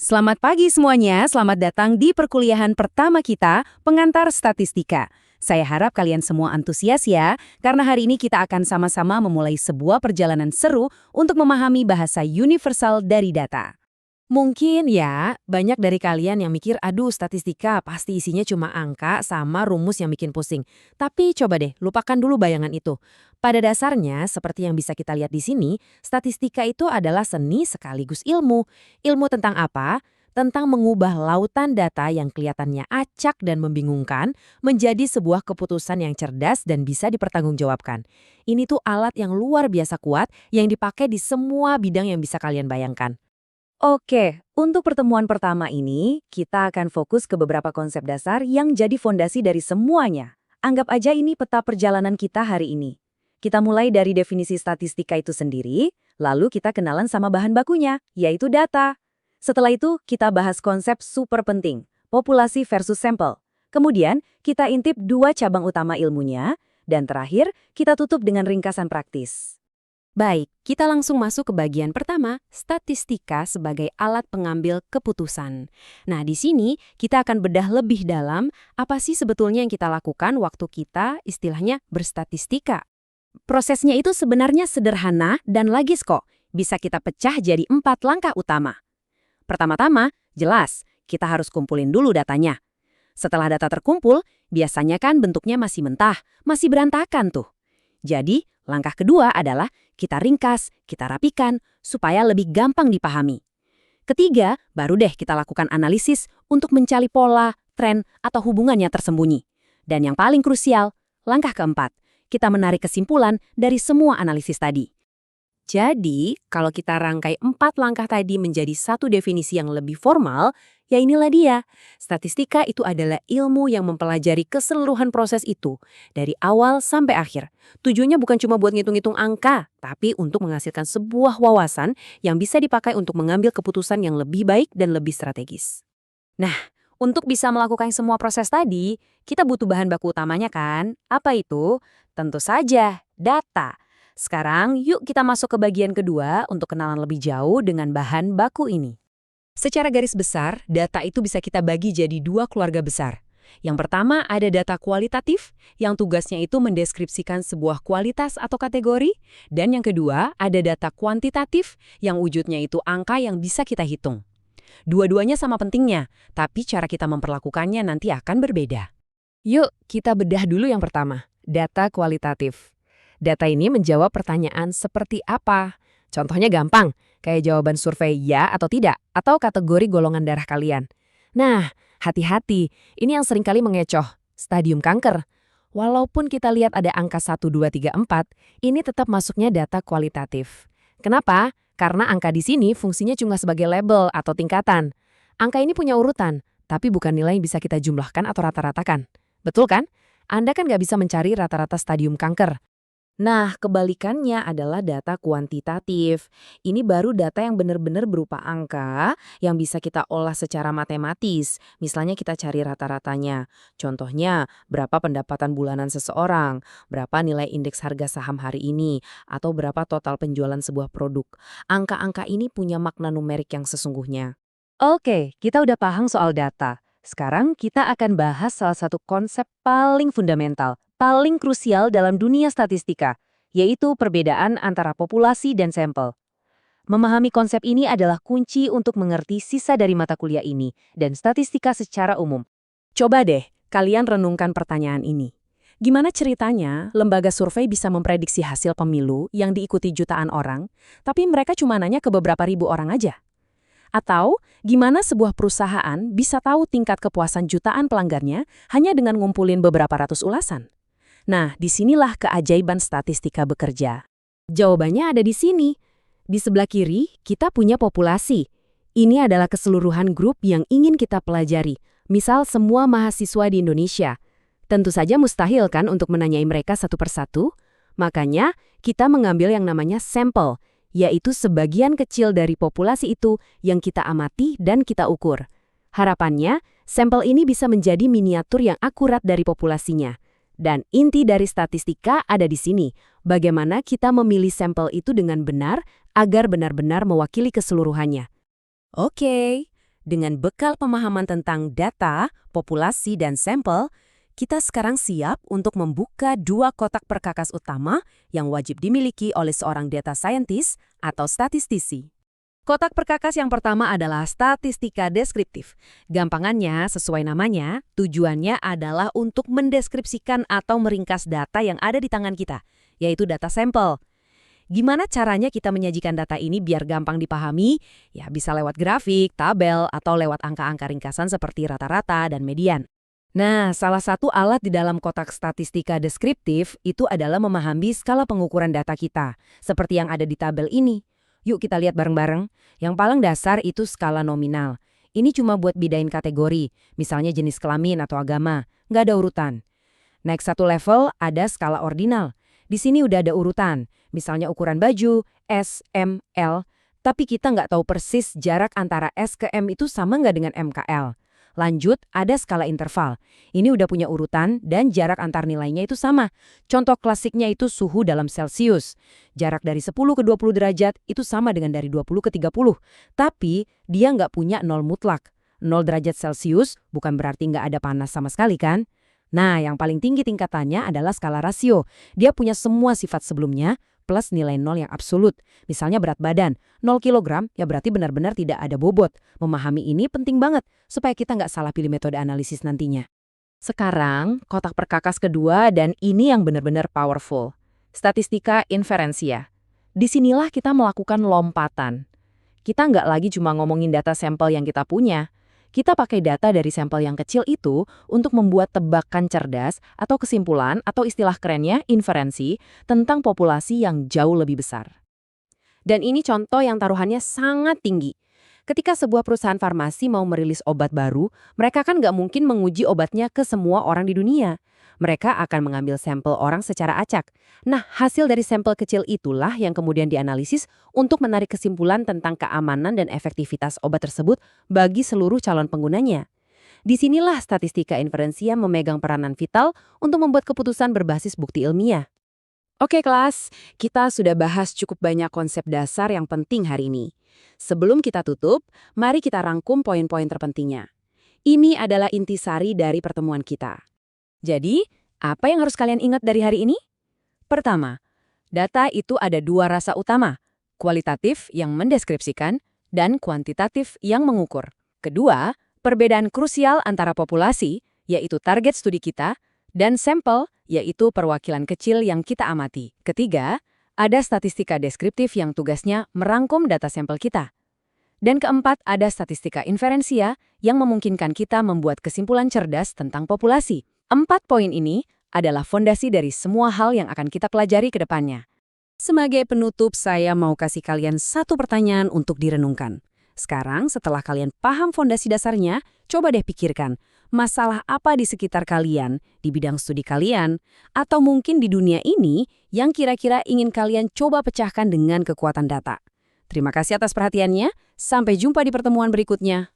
Selamat pagi semuanya, selamat datang di perkuliahan pertama kita, Pengantar Statistika. Saya harap kalian semua antusias ya, karena hari ini kita akan sama-sama memulai sebuah perjalanan seru untuk memahami bahasa universal dari data. Mungkin ya, banyak dari kalian yang mikir, aduh statistika pasti isinya cuma angka sama rumus yang bikin pusing. Tapi coba deh, lupakan dulu bayangan itu. Pada dasarnya, seperti yang bisa kita lihat di sini, statistika itu adalah seni sekaligus ilmu. Ilmu tentang apa? Tentang mengubah lautan data yang kelihatannya acak dan membingungkan menjadi sebuah keputusan yang cerdas dan bisa dipertanggungjawabkan. Ini tuh alat yang luar biasa kuat yang dipakai di semua bidang yang bisa kalian bayangkan. Oke, untuk pertemuan pertama ini, kita akan fokus ke beberapa konsep dasar yang jadi fondasi dari semuanya. Anggap aja ini peta perjalanan kita hari ini. Kita mulai dari definisi statistika itu sendiri, lalu kita kenalan sama bahan bakunya, yaitu data. Setelah itu, kita bahas konsep super penting, populasi versus sampel. Kemudian, kita intip dua cabang utama ilmunya, dan terakhir, kita tutup dengan ringkasan praktis. Baik, kita langsung masuk ke bagian pertama, statistika sebagai alat pengambil keputusan. Nah, di sini kita akan bedah lebih dalam apa sih sebetulnya yang kita lakukan waktu kita istilahnya berstatistika. Prosesnya itu sebenarnya sederhana dan logis kok. Bisa kita pecah jadi 4 langkah utama. Pertama-tama, jelas, kita harus kumpulin dulu datanya. Setelah data terkumpul, biasanya kan bentuknya masih mentah, masih berantakan tuh. Jadi, langkah kedua adalah kita ringkas, kita rapikan, supaya lebih gampang dipahami. Ketiga, baru deh kita lakukan analisis untuk mencari pola, tren, atau hubungannya tersembunyi. Dan yang paling krusial, langkah keempat, kita menarik kesimpulan dari semua analisis tadi. Jadi, kalau kita rangkai 4 langkah tadi menjadi satu definisi yang lebih formal, ya inilah dia. Statistika itu adalah ilmu yang mempelajari keseluruhan proses itu, dari awal sampai akhir. Tujuannya bukan cuma buat ngitung-ngitung angka, tapi untuk menghasilkan sebuah wawasan yang bisa dipakai untuk mengambil keputusan yang lebih baik dan lebih strategis. Nah, untuk bisa melakukan semua proses tadi, kita butuh bahan baku utamanya kan? Apa itu? Tentu saja, data. Sekarang, yuk kita masuk ke bagian kedua untuk kenalan lebih jauh dengan bahan baku ini. Secara garis besar, data itu bisa kita bagi jadi 2 keluarga besar. Yang pertama ada data kualitatif, yang tugasnya itu mendeskripsikan sebuah kualitas atau kategori. Dan yang kedua ada data kuantitatif, yang wujudnya itu angka yang bisa kita hitung. Dua-duanya sama pentingnya, tapi cara kita memperlakukannya nanti akan berbeda. Yuk, kita bedah dulu yang pertama, data kualitatif. Data ini menjawab pertanyaan seperti apa? Contohnya gampang, kayak jawaban survei ya atau tidak, atau kategori golongan darah kalian. Nah, hati-hati, ini yang seringkali mengecoh, stadium kanker. Walaupun kita lihat ada angka 1, 2, 3, 4, ini tetap masuknya data kualitatif. Kenapa? Karena angka di sini fungsinya cuma sebagai label atau tingkatan. Angka ini punya urutan, tapi bukan nilai yang bisa kita jumlahkan atau rata-ratakan. Betul kan? Anda kan nggak bisa mencari rata-rata stadium kanker. Nah, kebalikannya adalah data kuantitatif. Ini baru data yang benar-benar berupa angka yang bisa kita olah secara matematis. Misalnya kita cari rata-ratanya. Contohnya, berapa pendapatan bulanan seseorang, berapa nilai indeks harga saham hari ini, atau berapa total penjualan sebuah produk. Angka-angka ini punya makna numerik yang sesungguhnya. Oke, kita udah paham soal data. Sekarang kita akan bahas salah satu konsep paling fundamental, paling krusial dalam dunia statistika, yaitu perbedaan antara populasi dan sampel. Memahami konsep ini adalah kunci untuk mengerti sisa dari mata kuliah ini dan statistika secara umum. Coba deh, kalian renungkan pertanyaan ini. Gimana ceritanya lembaga survei bisa memprediksi hasil pemilu yang diikuti jutaan orang, tapi mereka cuma nanya ke beberapa ribu orang aja? Atau, gimana sebuah perusahaan bisa tahu tingkat kepuasan jutaan pelanggannya hanya dengan ngumpulin beberapa ratus ulasan? Nah, disinilah keajaiban statistika bekerja. Jawabannya ada di sini. Di sebelah kiri, kita punya populasi. Ini adalah keseluruhan grup yang ingin kita pelajari. Misal semua mahasiswa di Indonesia. Tentu saja mustahil kan untuk menanyai mereka satu persatu. Makanya, kita mengambil yang namanya sampel, yaitu sebagian kecil dari populasi itu yang kita amati dan kita ukur. Harapannya, sampel ini bisa menjadi miniatur yang akurat dari populasinya. Dan inti dari statistika ada di sini, bagaimana kita memilih sampel itu dengan benar agar benar-benar mewakili keseluruhannya. Oke, Dengan bekal pemahaman tentang data, populasi, dan sampel, kita sekarang siap untuk membuka dua kotak perkakas utama yang wajib dimiliki oleh seorang data scientist atau statistisi. Kotak perkakas yang pertama adalah statistika deskriptif. Gampangannya, sesuai namanya, tujuannya adalah untuk mendeskripsikan atau meringkas data yang ada di tangan kita, yaitu data sampel. Gimana caranya kita menyajikan data ini biar gampang dipahami? Ya bisa lewat grafik, tabel, atau lewat angka-angka ringkasan seperti rata-rata dan median. Nah, salah satu alat di dalam kotak statistika deskriptif itu adalah memahami skala pengukuran data kita, seperti yang ada di tabel ini. Yuk kita lihat bareng-bareng. Yang paling dasar itu skala nominal. Ini cuma buat bedain kategori, misalnya jenis kelamin atau agama, nggak ada urutan. Naik satu level ada skala ordinal. Di sini udah ada urutan, misalnya ukuran baju, S, M, L, tapi kita nggak tahu persis jarak antara S ke M itu sama nggak dengan M ke L. Lanjut, ada skala interval. Ini udah punya urutan dan jarak antar nilainya itu sama. Contoh klasiknya itu suhu dalam Celsius. Jarak dari 10 ke 20 derajat itu sama dengan dari 20 ke 30. Tapi dia nggak punya nol mutlak. 0 derajat Celsius bukan berarti nggak ada panas sama sekali kan? Nah, yang paling tinggi tingkatannya adalah skala rasio. Dia punya semua sifat sebelumnya plus nilai nol yang absolut. Misalnya berat badan, 0 kilogram, ya berarti benar-benar tidak ada bobot. Memahami ini penting banget, supaya kita nggak salah pilih metode analisis nantinya. Sekarang, kotak perkakas kedua dan ini yang benar-benar powerful. Statistika inferensia. Disinilah kita melakukan lompatan. Kita nggak lagi cuma ngomongin data sampel yang kita punya. Kita pakai data dari sampel yang kecil itu untuk membuat tebakan cerdas atau kesimpulan atau istilah kerennya inferensi tentang populasi yang jauh lebih besar. Dan ini contoh yang taruhannya sangat tinggi. Ketika sebuah perusahaan farmasi mau merilis obat baru, mereka kan nggak mungkin menguji obatnya ke semua orang di dunia. Mereka akan mengambil sampel orang secara acak. Nah, hasil dari sampel kecil itulah yang kemudian dianalisis untuk menarik kesimpulan tentang keamanan dan efektivitas obat tersebut bagi seluruh calon penggunanya. Disinilah statistika inferensia memegang peranan vital untuk membuat keputusan berbasis bukti ilmiah. Oke kelas, kita sudah bahas cukup banyak konsep dasar yang penting hari ini. Sebelum kita tutup, mari kita rangkum poin-poin terpentingnya. Ini adalah intisari dari pertemuan kita. Jadi, apa yang harus kalian ingat dari hari ini? Pertama, data itu ada dua rasa utama, kualitatif yang mendeskripsikan dan kuantitatif yang mengukur. Kedua, perbedaan krusial antara populasi, yaitu target studi kita, dan sampel, yaitu perwakilan kecil yang kita amati. Ketiga, ada statistika deskriptif yang tugasnya merangkum data sampel kita. Dan keempat, ada statistika inferensia yang memungkinkan kita membuat kesimpulan cerdas tentang populasi. 4 poin ini adalah fondasi dari semua hal yang akan kita pelajari ke depannya. Sebagai penutup, saya mau kasih kalian satu pertanyaan untuk direnungkan. Sekarang, setelah kalian paham fondasi dasarnya, coba deh pikirkan, masalah apa di sekitar kalian, di bidang studi kalian, atau mungkin di dunia ini yang kira-kira ingin kalian coba pecahkan dengan kekuatan data. Terima kasih atas perhatiannya, sampai jumpa di pertemuan berikutnya.